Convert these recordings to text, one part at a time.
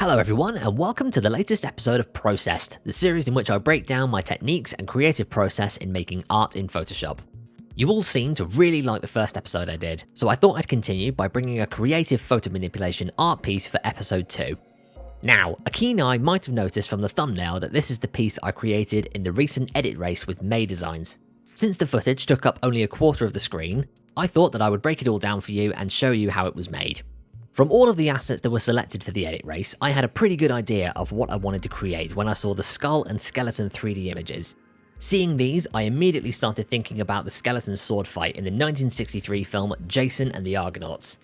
Hello everyone, and welcome to the latest episode of ProcessED, the series in which I break down my techniques and creative process in making art in Photoshop. You all seem to really like the first episode I did, so I thought I'd continue by bringing a creative photo manipulation art piece for episode 2. Now, a keen eye might have noticed from the thumbnail that this is the piece I created in the recent edit race with May Designs. Since the footage took up only a quarter of the screen, I thought that I would break it all down for you and show you how it was made. From all of the assets that were selected for the edit race, I had a pretty good idea of what I wanted to create when I saw the skull and skeleton 3D images. Seeing these, I immediately started thinking about the skeleton sword fight in the 1963 film Jason and the Argonauts.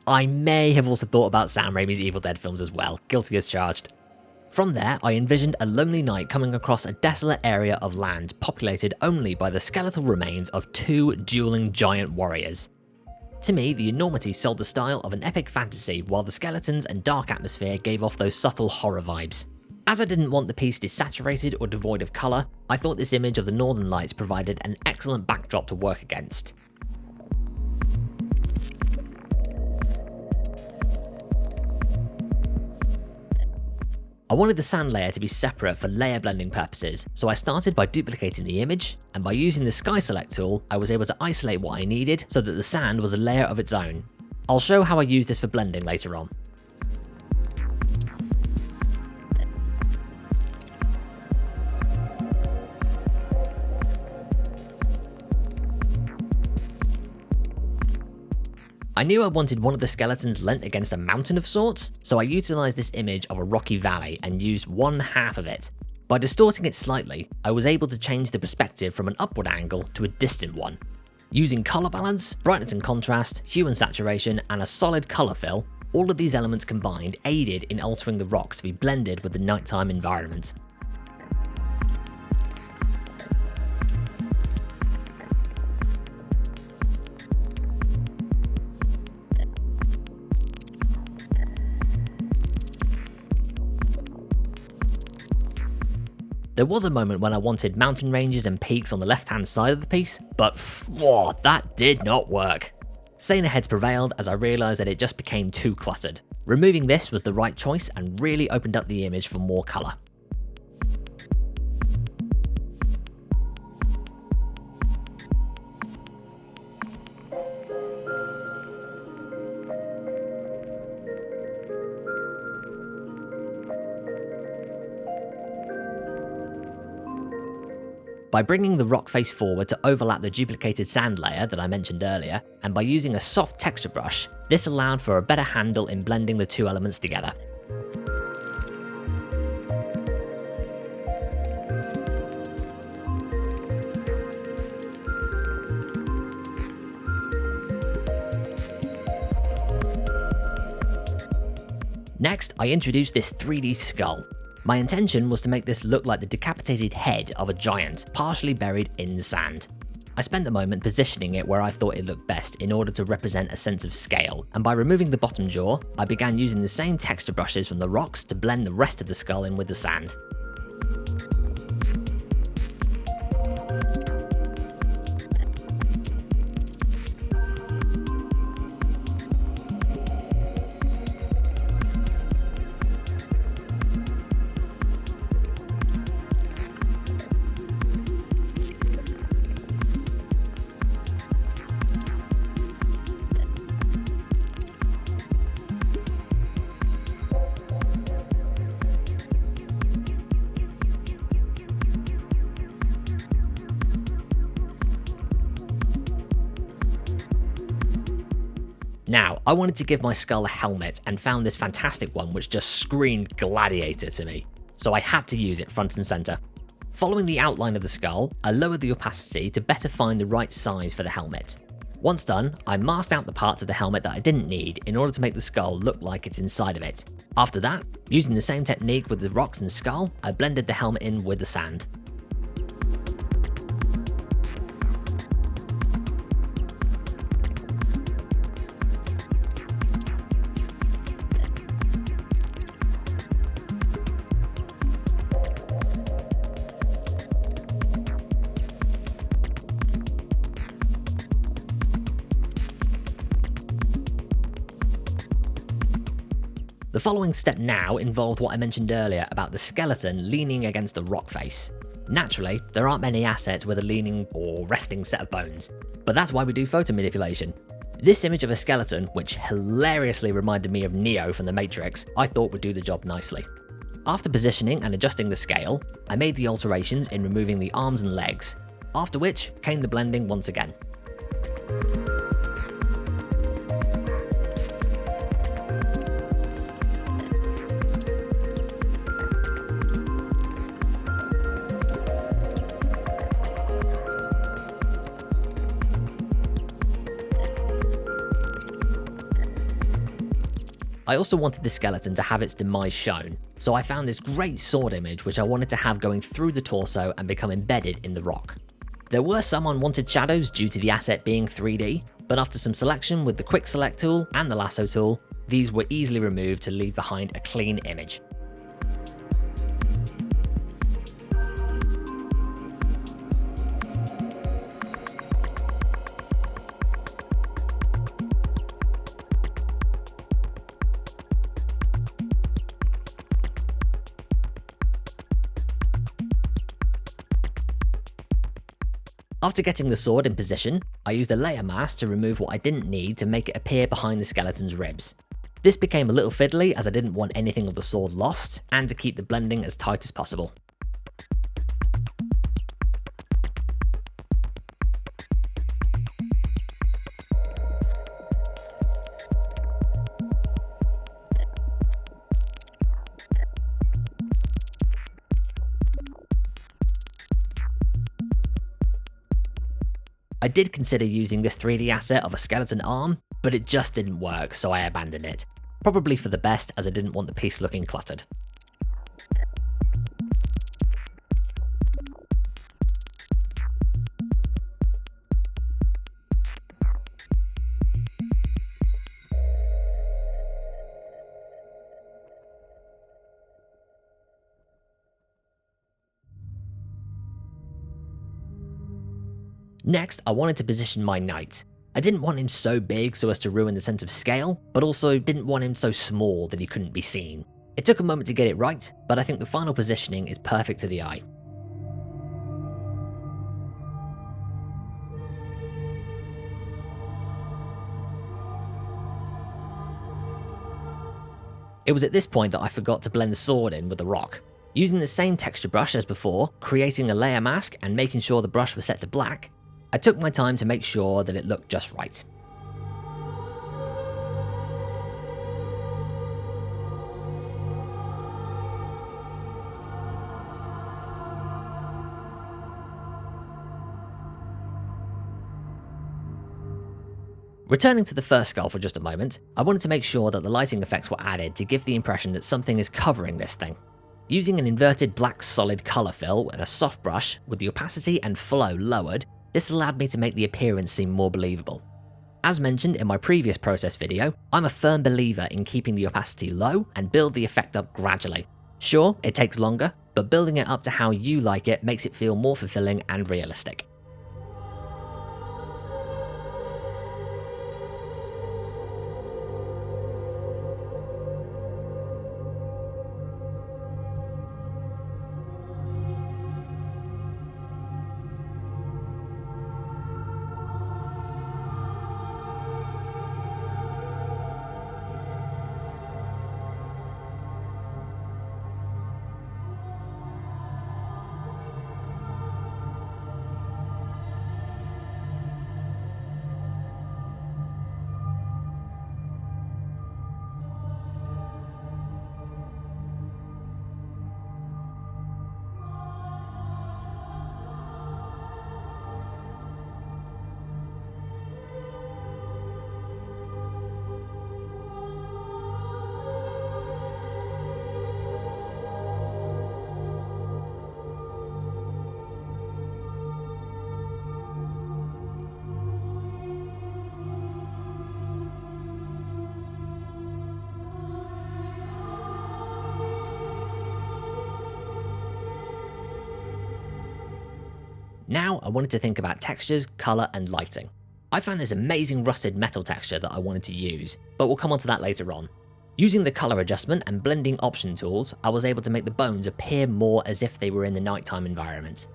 I may have also thought about Sam Raimi's Evil Dead films as well, guilty as charged. From there, I envisioned a lonely knight coming across a desolate area of land populated only by the skeletal remains of two dueling giant warriors. To me, the enormity sold the style of an epic fantasy, while the skeletons and dark atmosphere gave off those subtle horror vibes. As I didn't want the piece desaturated or devoid of colour, I thought this image of the Northern Lights provided an excellent backdrop to work against. I wanted the sand layer to be separate for layer blending purposes, so I started by duplicating the image, and by using the Sky Select tool, I was able to isolate what I needed so that the sand was a layer of its own. I'll show how I use this for blending later on. I knew I wanted one of the skeletons lent against a mountain of sorts, so I utilised this image of a rocky valley and used one half of it. By distorting it slightly, I was able to change the perspective from an upward angle to a distant one. Using colour balance, brightness and contrast, hue and saturation, and a solid colour fill, all of these elements combined aided in altering the rocks to be blended with the nighttime environment. There was a moment when I wanted mountain ranges and peaks on the left-hand side of the piece, but whoa, that did not work. Saner heads prevailed as I realised that it just became too cluttered. Removing this was the right choice and really opened up the image for more colour. By bringing the rock face forward to overlap the duplicated sand layer that I mentioned earlier, and by using a soft texture brush, this allowed for a better handle in blending the two elements together. Next, I introduced this 3D skull. My intention was to make this look like the decapitated head of a giant, partially buried in the sand. I spent a moment positioning it where I thought it looked best in order to represent a sense of scale, and by removing the bottom jaw, I began using the same texture brushes from the rocks to blend the rest of the skull in with the sand. Now, I wanted to give my skull a helmet and found this fantastic one which just screamed gladiator to me, so I had to use it front and centre. Following the outline of the skull, I lowered the opacity to better find the right size for the helmet. Once done, I masked out the parts of the helmet that I didn't need in order to make the skull look like it's inside of it. After that, using the same technique with the rocks and skull, I blended the helmet in with the sand. The following step now involved what I mentioned earlier about the skeleton leaning against a rock face. Naturally, there aren't many assets with a leaning or resting set of bones, but that's why we do photo manipulation. This image of a skeleton, which hilariously reminded me of Neo from The Matrix, I thought would do the job nicely. After positioning and adjusting the scale, I made the alterations in removing the arms and legs, after which came the blending once again. I also wanted the skeleton to have its demise shown, so I found this great sword image which I wanted to have going through the torso and become embedded in the rock. There were some unwanted shadows due to the asset being 3D, but after some selection with the quick select tool and the lasso tool, these were easily removed to leave behind a clean image. After getting the sword in position, I used a layer mask to remove what I didn't need to make it appear behind the skeleton's ribs. This became a little fiddly as I didn't want anything of the sword lost, and to keep the blending as tight as possible. I did consider using this 3D asset of a skeleton arm, but it just didn't work, so I abandoned it. Probably for the best, as I didn't want the piece looking cluttered. Next, I wanted to position my knight. I didn't want him so big so as to ruin the sense of scale, but also didn't want him so small that he couldn't be seen. It took a moment to get it right, but I think the final positioning is perfect to the eye. It was at this point that I forgot to blend the sword in with the rock. Using the same texture brush as before, creating a layer mask and making sure the brush was set to black, I took my time to make sure that it looked just right. Returning to the first skull for just a moment, I wanted to make sure that the lighting effects were added to give the impression that something is covering this thing. Using an inverted black solid color fill and a soft brush with the opacity and flow lowered, this allowed me to make the appearance seem more believable. As mentioned in my previous process video, I'm a firm believer in keeping the opacity low and build the effect up gradually. Sure, it takes longer, but building it up to how you like it makes it feel more fulfilling and realistic. Now I wanted to think about textures, color, and lighting. I found this amazing rusted metal texture that I wanted to use, but we'll come onto that later on. Using the color adjustment and blending option tools, I was able to make the bones appear more as if they were in the nighttime environment.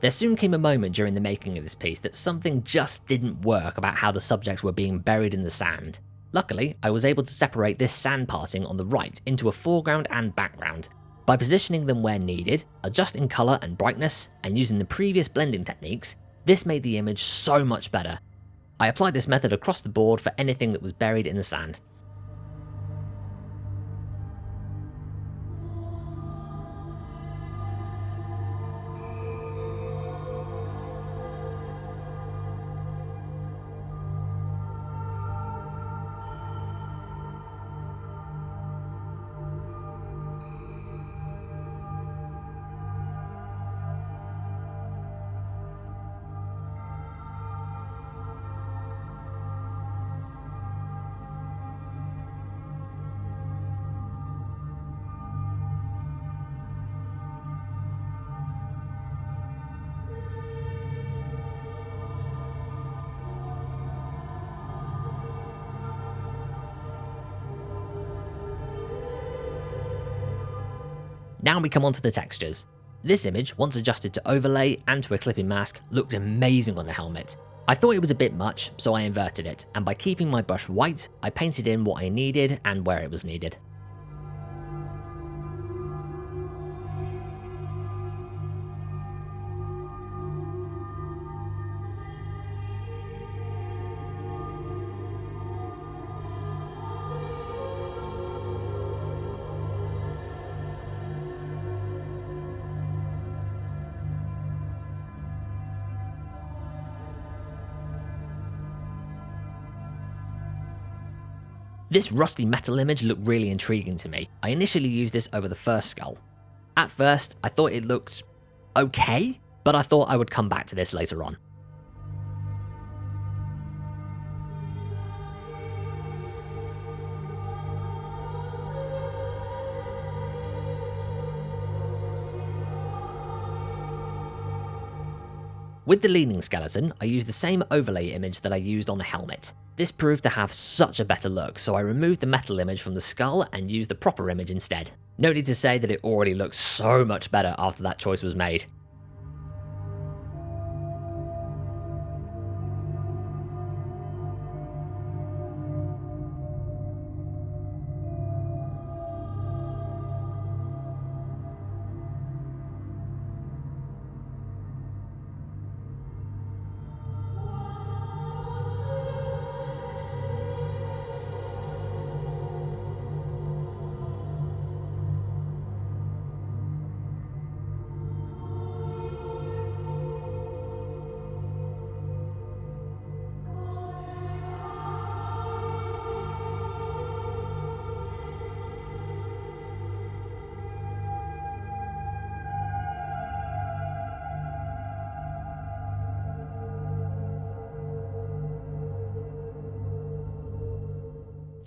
There soon came a moment during the making of this piece that something just didn't work about how the subjects were being buried in the sand. Luckily, I was able to separate this sand parting on the right into a foreground and background. By positioning them where needed, adjusting colour and brightness, and using the previous blending techniques, this made the image so much better. I applied this method across the board for anything that was buried in the sand. Now we come on to the textures. This image, once adjusted to overlay and to a clipping mask, looked amazing on the helmet. I thought it was a bit much, so I inverted it, and by keeping my brush white, I painted in what I needed and where it was needed. This rusty metal image looked really intriguing to me. I initially used this over the first skull. At first, I thought it looked okay, but I thought I would come back to this later on. With the leaning skeleton, I used the same overlay image that I used on the helmet. This proved to have such a better look, so I removed the metal image from the skull and used the proper image instead. No need to say that it already looks so much better after that choice was made.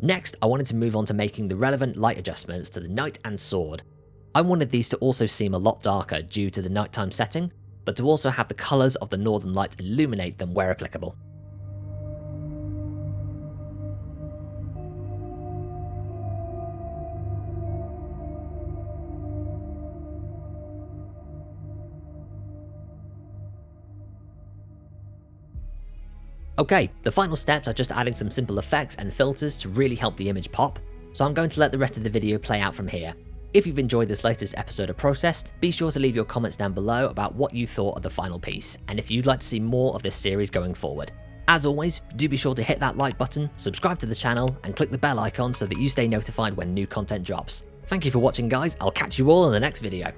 Next, I wanted to move on to making the relevant light adjustments to the knight and sword. I wanted these to also seem a lot darker due to the nighttime setting, but to also have the colours of the northern lights illuminate them where applicable. Okay, the final steps are just adding some simple effects and filters to really help the image pop, so I'm going to let the rest of the video play out from here. If you've enjoyed this latest episode of ProcessED, be sure to leave your comments down below about what you thought of the final piece, and if you'd like to see more of this series going forward. As always, do be sure to hit that like button, subscribe to the channel, and click the bell icon so that you stay notified when new content drops. Thank you for watching guys, I'll catch you all in the next video.